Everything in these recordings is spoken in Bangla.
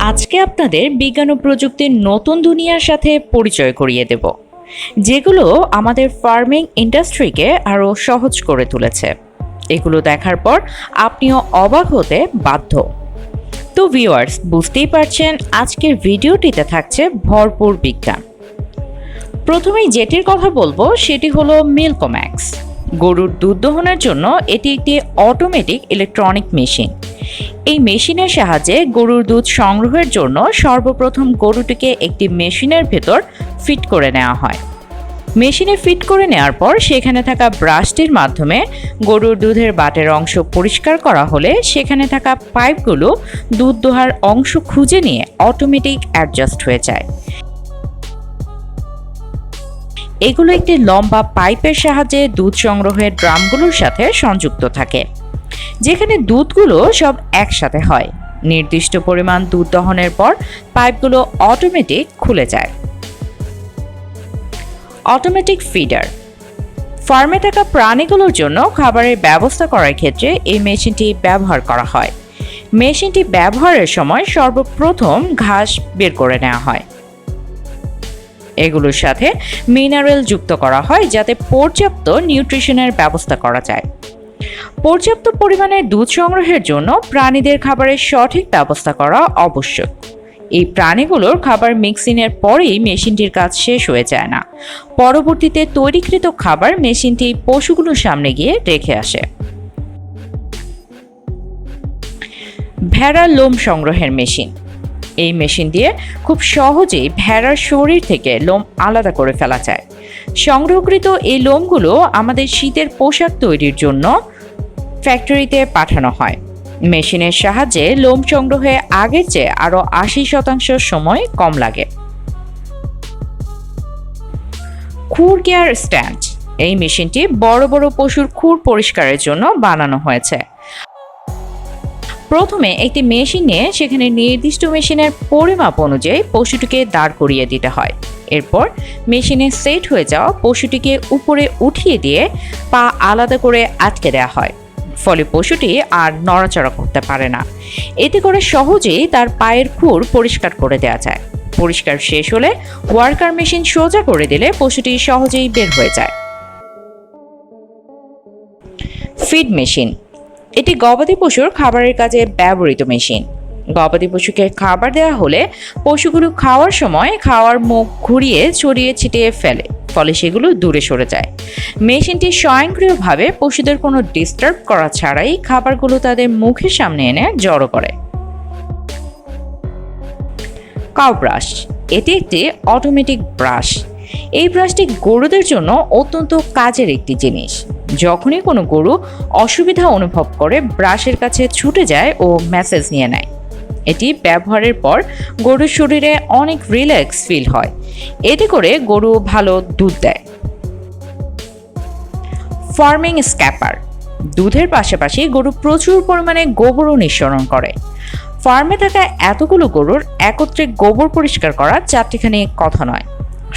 আজকে আপনাদের বিজ্ঞান ও প্রযুক্তির নতুন দুনিয়ার সাথে পরিচয় করিয়ে দেব, যেগুলো আমাদের ফার্মিং ইন্ডাস্ট্রিকে আরও সহজ করে তুলেছে। এগুলো দেখার পর আপনিও অবাক হতে বাধ্য। তো ভিউয়ার্স, বুঝতেই পারছেন আজকের ভিডিওটিতে থাকছে ভরপুর বিজ্ঞান। প্রথমেই যেটির কথা বলবো সেটি হলো মিল্কম্যাক্স। গরুর দুধ দহনের জন্য এটি একটি অটোমেটিক ইলেকট্রনিক মেশিন। এই মেশিনের সাহায্যে গরুর দুধ সংগ্রহের জন্য সর্বপ্রথম গরুটিকে একটি মেশিনের ভেতর ফিট করে নেওয়া হয়। মেশিনে ফিট করে নেওয়ার পর সেখানে থাকা ব্রাশটির মাধ্যমে গরুর দুধের বাটের অংশ পরিষ্কার করা হলে সেখানে থাকা পাইপগুলো দুধ দোহার অংশ খুঁজে নিয়ে অটোমেটিক অ্যাডজাস্ট হয়ে যায়। এগুলো একটি লম্বা পাইপের সাহায্যে দুধ সংগ্রহের ড্রামগুলোর সাথে সংযুক্ত থাকে, যেখানে দুধগুলো সব একসাথে হয়। নির্দিষ্ট পরিমাণ দুধ দহনের পর পাইপগুলো অটোমেটিক খুলে যায়। Automatic feeder. ফার্মে থাকা প্রাণীগুলোর জন্য খাবারের ব্যবস্থা করার ক্ষেত্রে এই মেশিনটি ব্যবহার করা হয়। মেশিনটি ব্যবহারের সময় সর্বপ্রথম ঘাস বের করে নেওয়া হয়। এগুলোর সাথে মিনারেল যুক্ত করা হয় যাতে পর্যাপ্ত নিউট্রিশনের ব্যবস্থা করা যায়। পর্যাপ্ত পরিমাণে দুধ সংগ্রহের জন্য প্রাণীদের খাবারের সঠিক ব্যবস্থা করা আবশ্যক। এই প্রাণীগুলোর খাবার মিক্সিংয়ের পরেই মেশিনটির কাজ শেষ হয়ে যায় না। পরবর্তীতে তৈরিকৃত খাবার মেশিনটি পশুগুলোর সামনে গিয়ে রেখে আসে। ভেড়ার লোম সংগ্রহের মেশিন। এই মেশিন দিয়ে খুব সহজেই ভেড়ার শরীর থেকে লোম আলাদা করে ফেলা যায়। সংগ্রহকৃত এই লোমগুলো আমাদের শীতের পোশাক তৈরির জন্য ফ্যাক্টরিতে পাঠানো হয়। মেশিনের সাহায্যে লোম সংগ্রহে আগের চেয়ে আরও 80% সময় কম লাগে। খুর কেয়ার স্ট্যান্ড। এই মেশিনটি বড় বড় পশুর খুর পরিষ্কারের জন্য বানানো হয়েছে। প্রথমে একটি মেশিন নিয়ে সেখানে নির্দিষ্ট মেশিনের পরিমাপ অনুযায়ী পশুটিকে দাঁড় করিয়ে দিতে হয়। এরপর মেশিনে সেট হয়ে যাওয়া পশুটিকে উপরে উঠিয়ে দিয়ে পা আলাদা করে আটকে দেওয়া হয়, ফলে পশুটি আর নড়াচড়া করতে পারে না। এতে করে সহজেই তার পায়ের খুর পরিষ্কার করে দেওয়া যায়। পরিষ্কার শেষ হলে ওয়ার্কার মেশিন সোজা করে দিলে পশুটি সহজেই বের হয়ে যায়। Feed machine. এটি গবাদি পশুর খাবারের কাজে ব্যবহৃত মেশিন। গবাদি পশুকে খাবার দেওয়া হলে পশুগুলো খাওয়ার সময় খাওয়ার মুখ ঘুরিয়ে ছড়িয়ে ছিটিয়ে ফেলে, ফলে সেগুলো দূরে সরে যায়। মেশিনটি স্বয়ংক্রিয়ভাবে পশুদের কোনো ডিস্টার্ব করা ছাড়াই খাবারগুলো তাদের মুখের সামনে এনে জড়ো করে। Cow brush. এটি একটি অটোমেটিক ব্রাশ। এই ব্রাশটি গরুদের জন্য অত্যন্ত কাজের একটি জিনিস। যখনই কোনো গরু অসুবিধা অনুভব করে ব্রাশের কাছে ছুটে যায় ও ম্যাসেজ নিয়ে নেয়। এটি ব্যবহারের পর গরুর শরীরে অনেক রিল্যাক্স ফিল হয়। এতে করে গরু ভালো দুধ দেয়। Farming scraper. দুধের পাশাপাশি গরু প্রচুর পরিমাণে গোবরও নিঃসরণ করে। ফার্মে থাকা এতগুলো গরুর একত্রে গোবর পরিষ্কার করা চারটিখানি কথা নয়।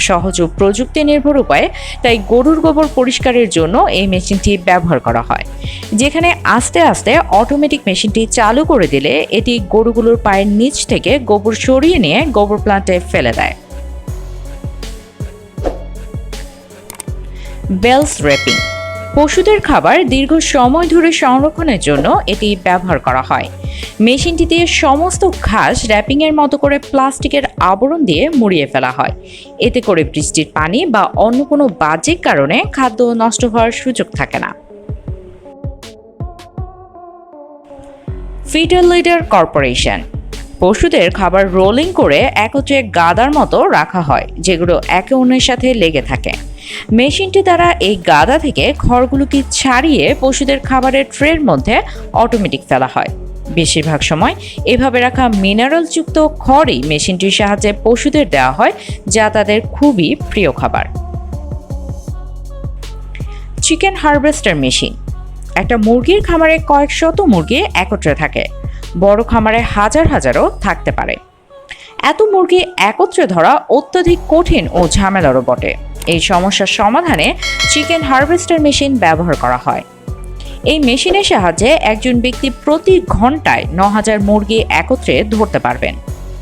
সহজ ও প্রযুক্তি নির্ভর উপায়ে তাই গরুর গোবর পরিষ্কারের জন্য এই মেশিনটি ব্যবহার করা হয়, যেখানে আস্তে আস্তে অটোমেটিক মেশিনটি চালু করে দিলে এটি গরুগুলোর পায়ের নিচ থেকে গোবর সরিয়ে নিয়ে গোবর প্লান্টে ফেলে দেয়। Bales wrapping. পশুদের খাবার দীর্ঘ সময় ধরে সংরক্ষণের জন্য এটি ব্যবহার করা হয়। মেশিনটি দিয়ে সমস্ত ঘাস র্যাপিংয়ের মতো করে প্লাস্টিকের আবরণ দিয়ে মুড়িয়ে ফেলা হয়। এতে করে বৃষ্টির পানি বা অন্য কোনো বাহ্যিক কারণে খাদ্য নষ্ট হওয়ার সুযোগ থাকে না। Feeder leader corporation. পশুদের খাবার রোলিং করে একত্রে গাদার মতো রাখা হয়, যেগুলো একে অন্যের সাথে লেগে থাকে। মেশিনটি দ্বারা এই গাদা থেকে খড়গুলোকে ছাড়িয়ে পশুদের খাবারের ট্রের মধ্যে অটোমেটিক ফেলা হয়। বেশিরভাগ সময় এভাবে রাখা মিনারেলযুক্ত খড়ই মেশিনটির সাহায্যে পশুদের দেওয়া হয়, যা তাদের খুবই প্রিয় খাবার। Chicken harvester machine. একটা মুরগির খামারে কয়েক শত মুরগি একত্রে থাকে। বড় খামারে হাজার হাজারও থাকতে পারে। এত মুরগি একত্রে ধরা অত্যধিক কঠিন ও ঝামেলারও বটে। এই সমস্যার সমাধানে চিকেন হারভেস্টার মেশিন ব্যবহার করা হয়। এই মেশিনের সাহায্যে একজন ব্যক্তি প্রতি ঘন্টায় ৯,০০০ মুরগি একত্রে ধরতে পারবেন।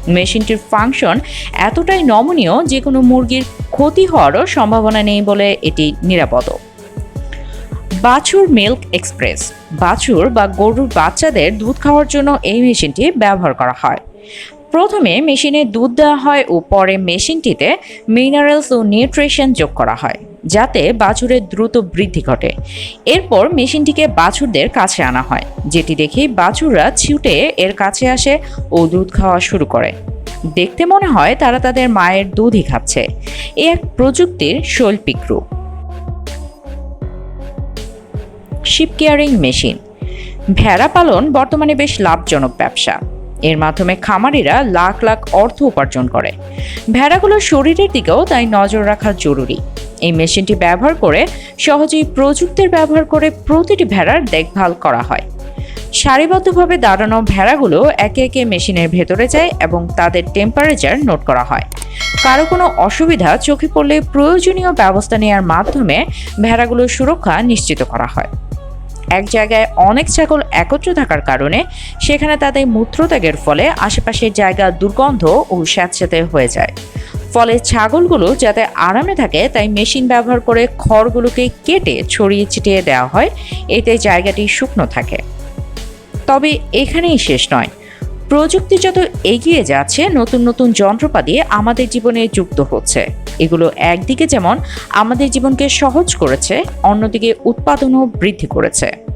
মেশিনটির ফাংশন এতটাই নমনীয় যে কোনো মুরগির ক্ষতি হওয়ারও সম্ভাবনা নেই বলে এটি নিরাপদ। বাছুর মিল্ক এক্সপ্রেস। বাছুর বা গরুর বাচ্চাদের দুধ খাওয়ার জন্য এই মেশিনটি ব্যবহার করা হয়। প্রথমে মেশিনে দুধ দেওয়া হয় ও পরে মেশিনটিতে মিনারেলস ও নিউট্রিশন যোগ করা হয় যাতে বাছুরের দ্রুত বৃদ্ধি ঘটে। এরপর মেশিনটিকে বাছুরদের কাছে আনা হয়, যেটি দেখেই বাছুররা ছুটে এর কাছে আসে ও দুধ খাওয়া শুরু করে। দেখতে মনে হয় তারা তাদের মায়ের দুধই খাচ্ছে। এ এক প্রযুক্তির শৈল্পিক রূপ। Sheep caring machine. ভেড়া পালন বর্তমানে বেশ লাভজনক ব্যবসা। এর মাধ্যমে খামারিরা লাখ লাখ অর্থ উপার্জন করে। ভেড়াগুলোর শরীরের দিকেও তাই নজর রাখা জরুরি। এই মেশিনটি ব্যবহার করে সহজেই প্রযুক্তির ব্যবহার করে প্রতিটি ভেড়ার দেখভাল করা হয়। সারিবদ্ধভাবে দাঁড়ানো ভেড়াগুলো একে একে মেশিনের ভেতরে যায় এবং তাদের টেম্পারেচার নোট করা হয়। কারো কোনো অসুবিধা চোখে পড়লে প্রয়োজনীয় ব্যবস্থা নেওয়ার মাধ্যমে ভেড়াগুলোর সুরক্ষা নিশ্চিত করা হয়। এক জায়গায় অনেক ছাগল একত্র থাকার কারণে সেখানে তাদের মূত্রত্যাগের ফলে আশেপাশের জায়গা দুর্গন্ধ ও স্যাঁতস্যাঁতে হয়ে যায়। ফলে ছাগলগুলো যাতে আরামে থাকে তাই মেশিন ব্যবহার করে খড়গুলোকে কেটে ছড়িয়ে ছিটিয়ে দেওয়া হয়, এতে জায়গাটি শুকনো থাকে। তবে এখানেই শেষ নয়। প্রযুক্তি যত এগিয়ে যাচ্ছে, নতুন নতুন যন্ত্রপাতি আমাদের জীবনে যুক্ত হচ্ছে। এগুলো একদিকে যেমন আমাদের জীবনকে সহজ করেছে, অন্যদিকে উৎপাদনও বৃদ্ধি করেছে।